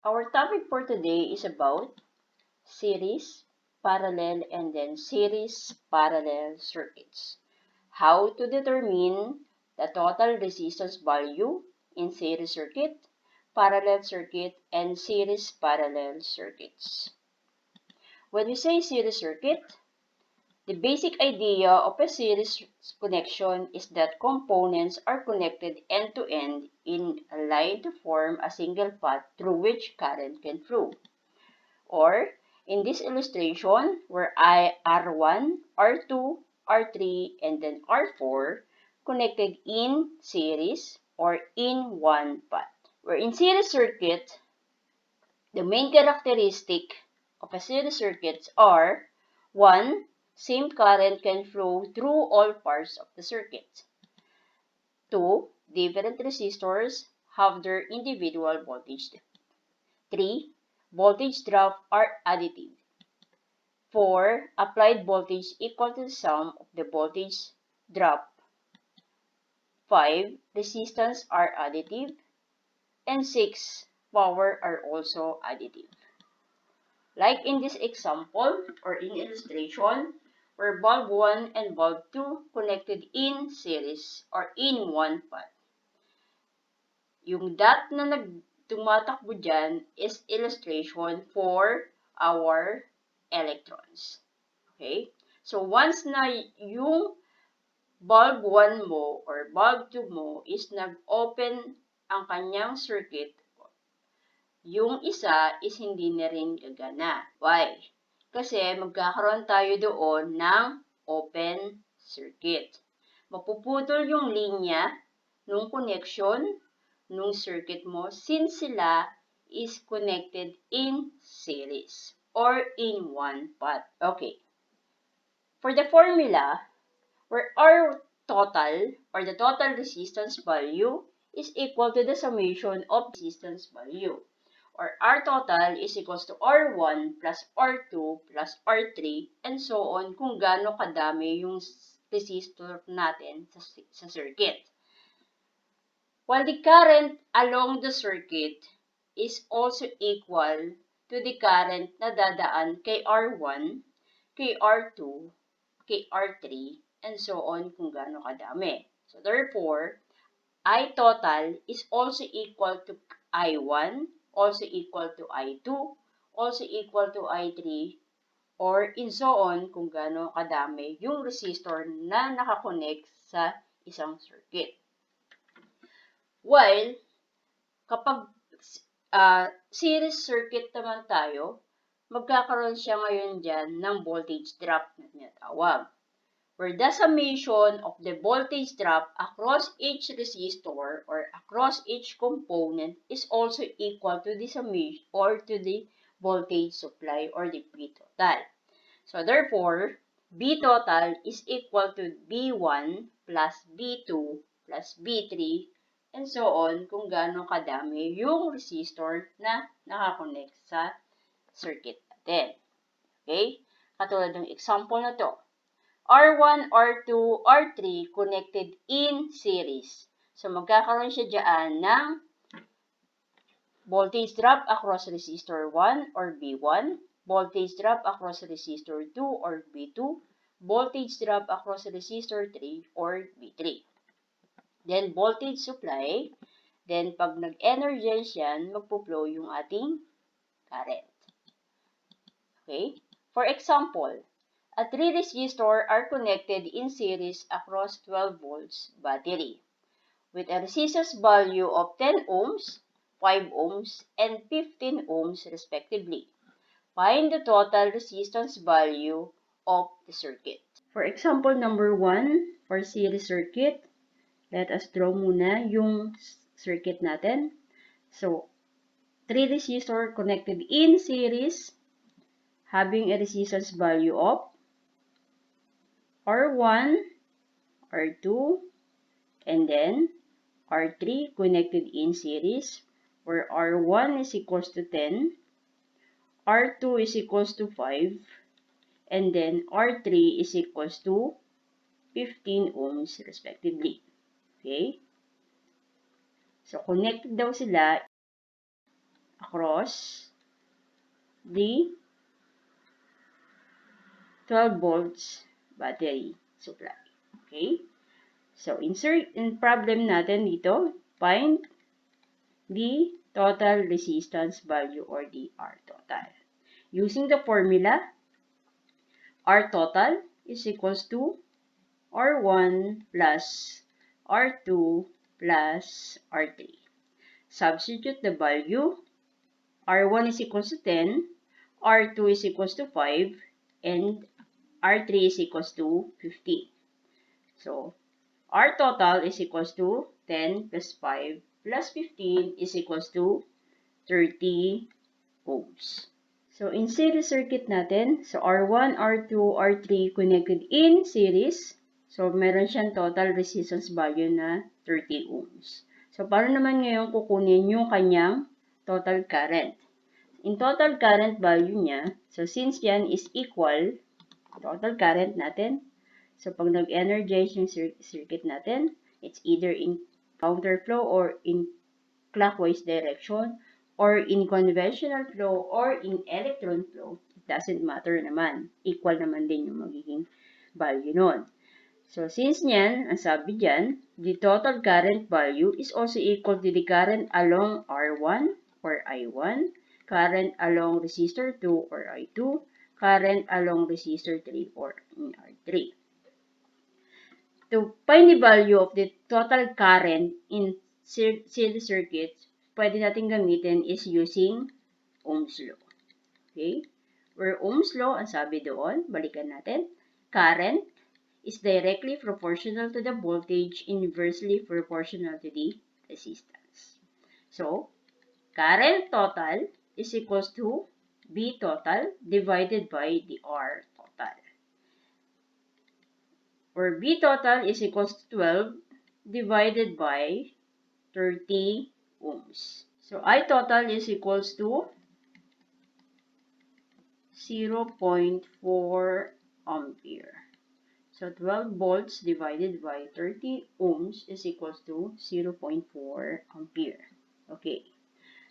Our topic for today is about series, parallel, and then series parallel circuits. How to determine the total resistance value in series circuit, parallel circuit, and series parallel circuits. When we say series circuit, the basic idea of a series connection is that components are connected end-to-end in a line to form a single path through which current can flow. Or, in this illustration, where R1, R2, R3, and then R4 connected in series or in one path. Where in series circuit, the main characteristic of a series circuit are 1. Same current can flow through all parts of the circuit. 2. Different resistors have their individual voltage. 3. Voltage drop are additive. 4. Applied voltage equal to the sum of the voltage drop. 5. Resistance are additive. And 6. Power are also additive. Like in this example or in illustration, where bulb 1 and bulb 2 connected in series or in one path. Yung dot na tumatakbo dyan is illustration for our electrons. Okay? So, once na yung bulb 1 mo or bulb 2 mo is nag-open ang kanyang circuit, yung isa is hindi na rin gagana. Why? Kasi magkakaroon tayo doon ng open circuit. Mapuputol yung linya nung connection nung circuit mo since sila is connected in series or in one path. Okay. For the formula, where R total or the total resistance value is equal to the summation of resistance value. Or R total is equals to R1 plus R2 plus R3 and so on kung gaano kadami yung resistor natin sa circuit. While the current along the circuit is also equal to the current na dadaan kay R1, kay R2, kay R3, and so on kung gaano kadami. So therefore, I total is also equal to I1, also equal to I2, also equal to I3, or in so on kung gaano kadami yung resistor na nakakonect sa isang circuit. While, kapag series circuit naman tayo, magkakaroon siya ngayon dyan ng voltage drop na tinatawag. Where the summation of the voltage drop across each resistor or across each component is also equal to the summation or to the voltage supply or the B total. So therefore, B total is equal to B1 plus B2 plus B3 and so on kung gaano kadami yung resistor na nakakonect sa circuit natin. Okay? Katulad ng example na to. R1, R2, R3 connected in series. So, magkakaroon siya dyan ng voltage drop across resistor 1 or B1, voltage drop across resistor 2 or B2, voltage drop across resistor 3 or B3. Then, voltage supply. Then, pag nag-energize yan, magpo-flow yung ating current. Okay? For example, a 3 resistors are connected in series across 12 volts battery with a resistance value of 10 ohms, 5 ohms, and 15 ohms respectively. Find the total resistance value of the circuit. For example number 1, for series circuit, let us draw muna yung circuit natin. So, 3 resistors connected in series having a resistance value of R1, R2, and then R3 connected in series where R1 is equals to 10, R2 is equals to 5, and then R3 is equals to 15 ohms respectively. Okay? So, connected daw sila across the 12 volts battery supply. Okay? So, insert in problem natin dito, find the total resistance value or the R total. Using the formula, R total is equals to R1 plus R2 plus R3. Substitute the value. R1 is equals to 10, R2 is equals to 5, and R3 is equals to 15. So, R total is equals to 10 plus 5 plus 15 is equals to 30 ohms. So, in series circuit natin, so R1, R2, R3 connected in series. So, meron siyang total resistance value na 30 ohms. So, paano naman ngayon kukunin yung kanyang total current? In total current value niya, so since yan is equal, total current natin, so pag nag-energize yung circuit natin, it's either in counterflow or in clockwise direction, or in conventional flow, or in electron flow. It doesn't matter naman. Equal naman din yung magiging value nun. So, since nyan, ang sabi dyan, the total current value is also equal to the current along R1 or I1, current along resistor 2 or I2, current along resistor 3 or R3. To find the value of the total current in series circuits, pwede natin gamitin is using Ohm's law. Okay? Where Ohm's law, ang sabi doon, balikan natin, current is directly proportional to the voltage, inversely proportional to the resistance. So, current total is equals to V total divided by the R total. Where V total is equals to 12 divided by 30 ohms. So, I total is equals to 0.4 ampere. So, 12 volts divided by 30 ohms is equals to 0.4 ampere. Okay.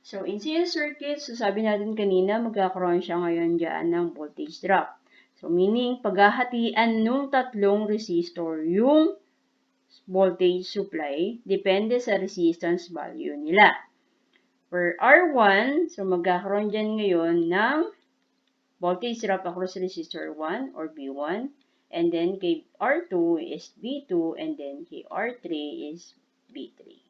So, in series circuits, so sabi natin kanina, magkakaroon siya ngayon dyan ng voltage drop. So, meaning, paghahatian nung tatlong resistor yung voltage supply, depende sa resistance value nila. For R1, so magkakaroon dyan ngayon ng voltage drop across resistor 1 or V1. And then kay R2 is B2, and then kay R3 is B3.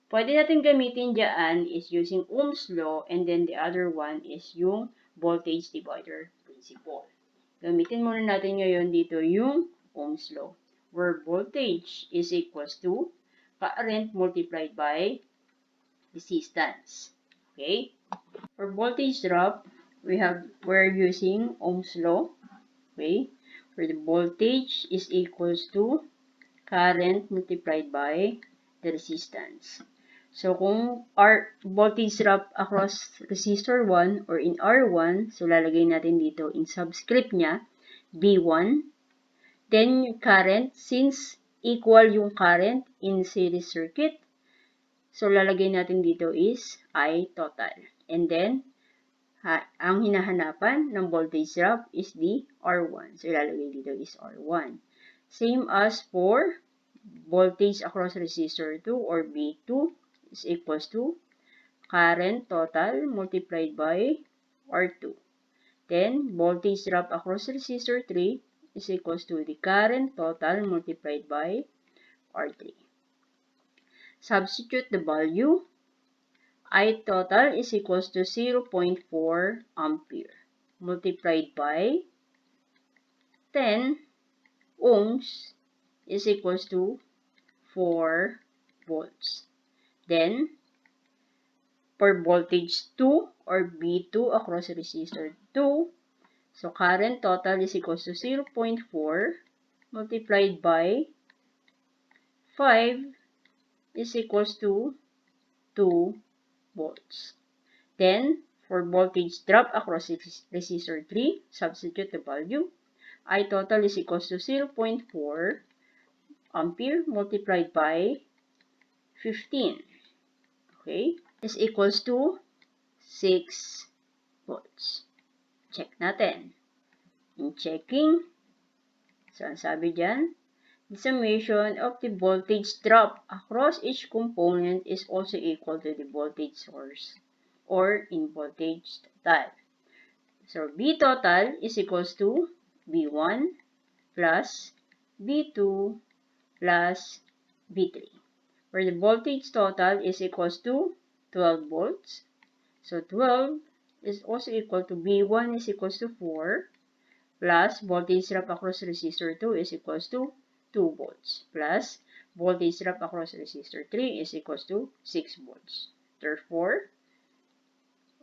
Pwede natin gamitin dyan is using Ohm's law, and then the other one is yung voltage divider principle. Gamitin muna natin ngayon dito yung Ohm's law, where voltage is equals to current multiplied by resistance. Okay? For voltage drop, we're using Ohm's law. Okay? Where the voltage is equals to current multiplied by the resistance. So, kung voltage drop across resistor 1 or in R1, so lalagay natin dito in subscript niya, V1. Then, yung current, since equal yung current in series circuit, so lalagay natin dito is I total. And then, ang hinahanapan ng voltage drop is the R1. So, ilalagay dito is R1. Same as for voltage across resistor 2 or V2 is equals to current total multiplied by R2. Then, voltage drop across resistor 3 is equals to the current total multiplied by R3. Substitute the value. I total is equals to 0.4 ampere multiplied by 10 ohms is equals to 4 volts. Then, for voltage 2 or V2 across resistor 2, so current total is equals to 0.4 multiplied by 5 is equals to 2 volts. Then, for voltage drop across resistor 3, substitute the value. I total is equals to 0.4 ampere multiplied by 15. Okay? Is equals to 6 volts. Check natin. In checking, so ang sabi dyan, the summation of the voltage drop across each component is also equal to the voltage source or in voltage total. So V total is equals to V1 plus V2 plus V3. Where the voltage total is equals to 12 volts. So 12 is also equal to V1 is equals to 4 plus voltage drop across resistor 2 is equals to 2 volts plus voltage drop across resistor 3 is equals to 6 volts. Therefore,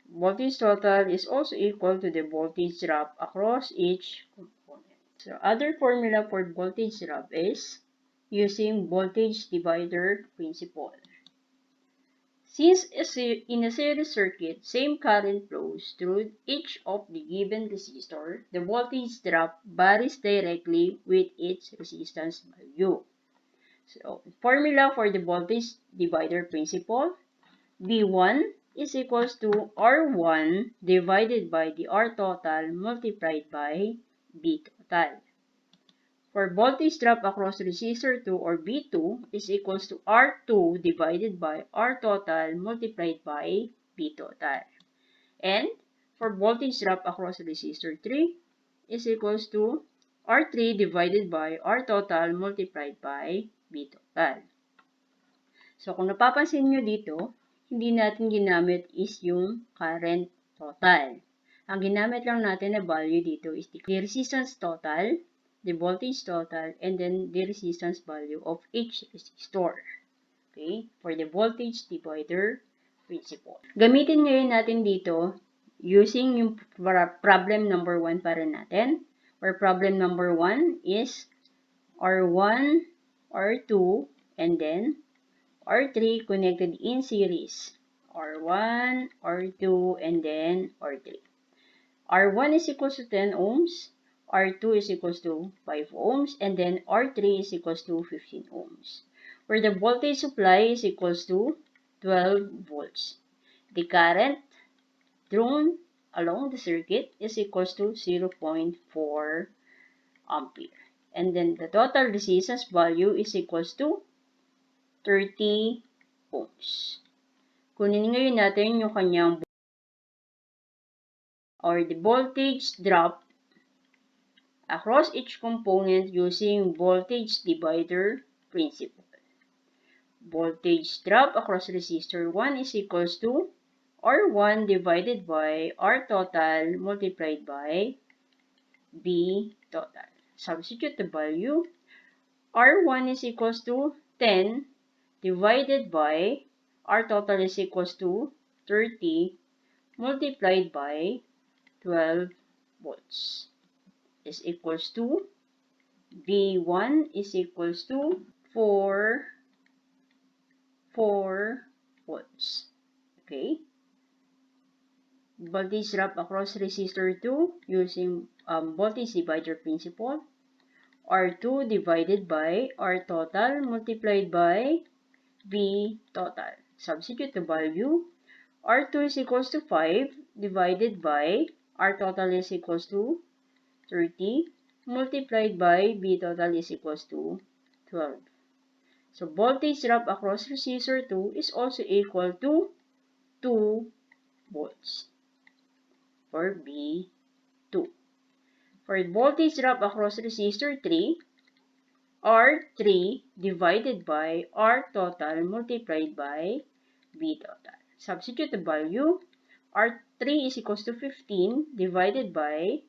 voltage total is also equal to the voltage drop across each component. So, other formula for voltage drop is using voltage divider principle. Since in a series circuit, same current flows through each of the given resistor, the voltage drop varies directly with its resistance value. So, formula for the voltage divider principle, V1 is equals to R1 divided by the R total multiplied by V total. For voltage drop across resistor 2 or V2 is equals to R2 divided by R total multiplied by V total. And for voltage drop across resistor 3 is equals to R3 divided by R total multiplied by V total. So kung napapansin nyo dito, hindi natin ginamit is yung current total. Ang ginamit lang natin na value dito is the resistance total, the voltage total, and then the resistance value of each resistor. Okay? For the voltage divider principle. Gamitin ngayon natin dito using yung problem number 1 para natin. Where problem number 1 is R1, R2, and then R3 connected in series. R1, R2, and then R3. R1 is equals to 10 ohms. R2 is equals to 5 ohms. And then R3 is equals to 15 ohms. Where the voltage supply is equals to 12 volts. The current drawn along the circuit is equals to 0.4 ampere. And then the total resistance value is equals to 30 ohms. Kunin ngayon natin yung kanyang or the voltage drop across each component using voltage divider principle. Voltage drop across resistor 1 is equals to R1 divided by R total multiplied by V total. Substitute the value. R1 is equals to 10 divided by R total is equals to 30 multiplied by 12 volts is equals to V1 is equals to 4 volts. Okay? Voltage drop across resistor 2 using voltage divider principle. R2 divided by R total multiplied by V total. Substitute the value. R2 is equals to 5 divided by R total is equals to 30 multiplied by V total is equals to 12. So voltage drop across resistor 2 is also equal to 2 volts for V2. For voltage drop across resistor 3, R3 divided by R total multiplied by V total. Substitute the value. R3 is equals to 15 divided by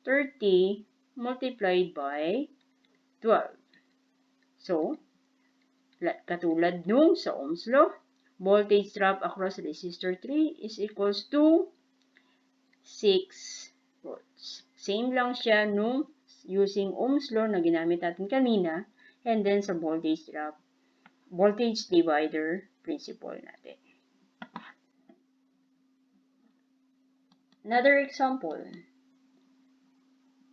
30 multiplied by 12. So, katulad nung sa Ohm's law, voltage drop across resistor 3 is equals to 6 volts. Same lang siya nung using Ohm's law na ginamit natin kanina, and then sa voltage drop, voltage divider principle natin. Another example.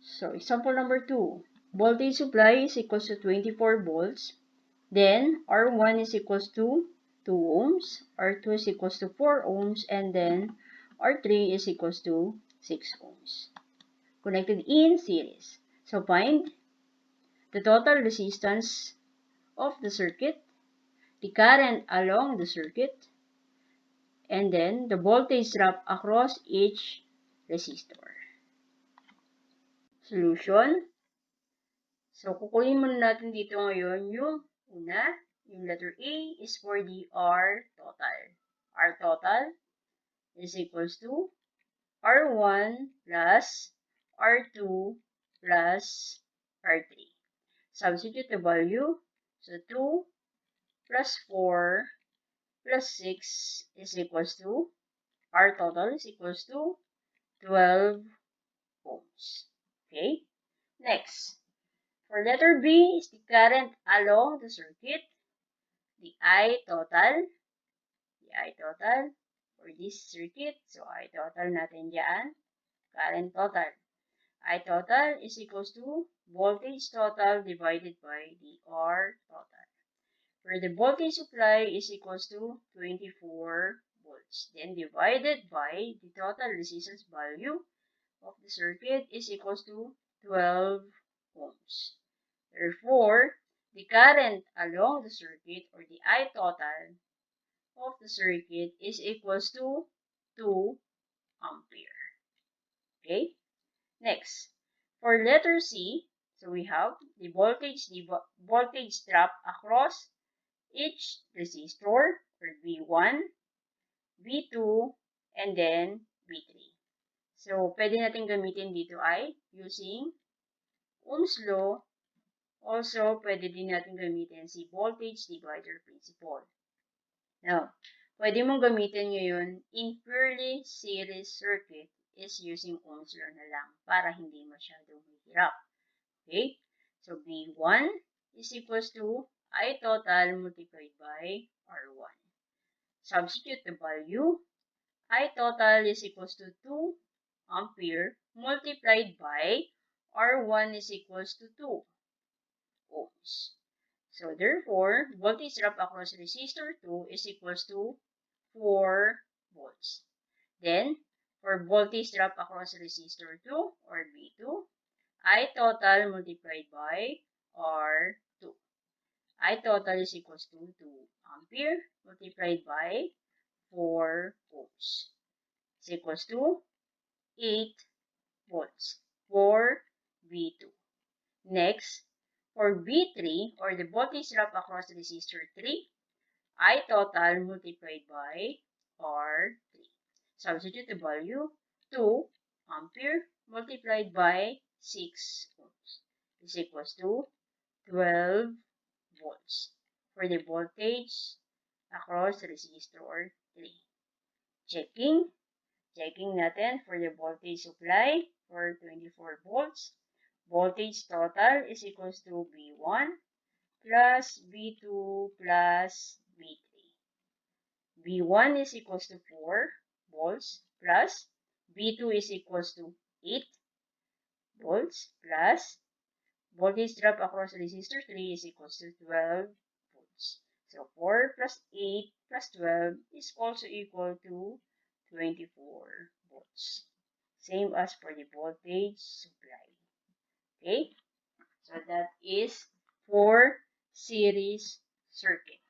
So, example number 2. Voltage supply is equals to 24 volts. Then, R1 is equals to 2 ohms. R2 is equals to 4 ohms. And then, R3 is equals to 6 ohms. Connected in series. So find the total resistance of the circuit, the current along the circuit, and then the voltage drop across each resistor. Solution. So, kukunin muna natin dito ngayon yung una, yung letter A is for the R total. R total is equals to R1 plus R2 plus R3. Substitute the value. So, 2 plus 4 plus 6 is equals to, R total is equals to 12 ohms. Okay? Next, for letter B is the current along the circuit, the I total for this circuit. So, I total natin dyan, current total. I total is equals to voltage total divided by the R total, where the voltage supply is equals to 24 volts. Then divided by the total resistance value of the circuit is equals to 12 ohms. Therefore, the current along the circuit, or the I total of the circuit, is equals to 2 ampere. Okay? Next, for letter C, so we have the voltage drop across each resistor, or V1, V2, and then V3. So, pwede natin gamitin dito ay using Ohm's law. Also, pwede din natin gamitin si voltage divider principle. Now, pwede mong gamitin ngayon in purely series circuit is using Ohm's law na lang para hindi masyadong mahirap. Okay? So, V1 is equals to I total multiplied by R1. Substitute the value. I total is equals to 2 ampere multiplied by R1 is equals to 2 ohms. So, therefore, voltage drop across resistor 2 is equals to 4 volts. Then, for voltage drop across resistor 2, or V2, I total multiplied by R2. I total is equals to 2 ampere multiplied by 4 ohms. Is equals to 8 volts for V2. Next, for V3, or the voltage drop across resistor 3, I total multiplied by R3. Substitute the value. 2 ampere multiplied by 6 ohms is equals to 12 volts for the voltage across resistor 3. Checking natin for the voltage supply for 24 volts. Voltage total is equals to V1 plus V2 plus V3. V1 is equals to 4 volts plus V2 is equals to 8 volts plus voltage drop across resistor 3 is equals to 12 volts. So 4 plus 8 plus 12 is also equal to 24 volts. Same as for the voltage supply. Okay? So that is for series circuit.